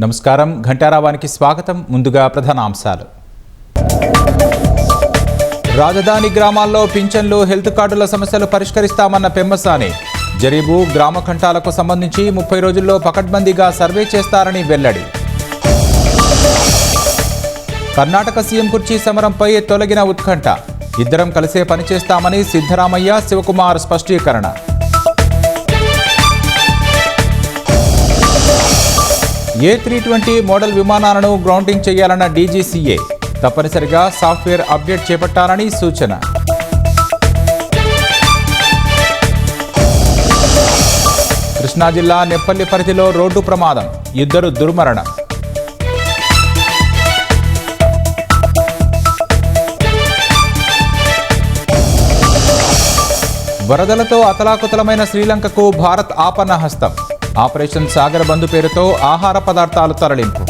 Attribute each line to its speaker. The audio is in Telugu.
Speaker 1: నమస్కారం ఘంటారావానికి స్వాగతం. ముందుగా ప్రధానాంశాలు. రాజధాని గ్రామాల్లో పింఛన్లు, హెల్త్ కార్డుల సమస్యలు పరిష్కరిస్తామన్న పెమ్మసాని. జరీబు గ్రామ కంఠాలకు సంబంధించి 30 రోజుల్లో పకడ్బందీగా సర్వే చేస్తారని వెల్లడి. కర్ణాటక సీఎం కుర్చీ సమరంపై తొలగిన ఉత్కంఠ. ఇద్దరం కలిసే పనిచేస్తామని సిద్ధరామయ్య, శివకుమార్ స్పష్టీకరణ. A320 మోడల్ విమానాలను గ్రౌండింగ్ చేయాలన్న DGCA. తప్పనిసరిగా సాఫ్ట్వేర్ అప్డేట్ చేపట్టాలని సూచన. కృష్ణా జిల్లా నెప్పల్లి పరిధిలో రోడ్డు ప్రమాదం, 2 దుర్మరణం. వరదలతో అతలాకుతలమైన శ్రీలంకకు భారత్ ఆపన్న హస్తం. ఆపరేషన్ సాగర్ బంధు పేరుతో ఆహార పదార్థాలు తరలింపు.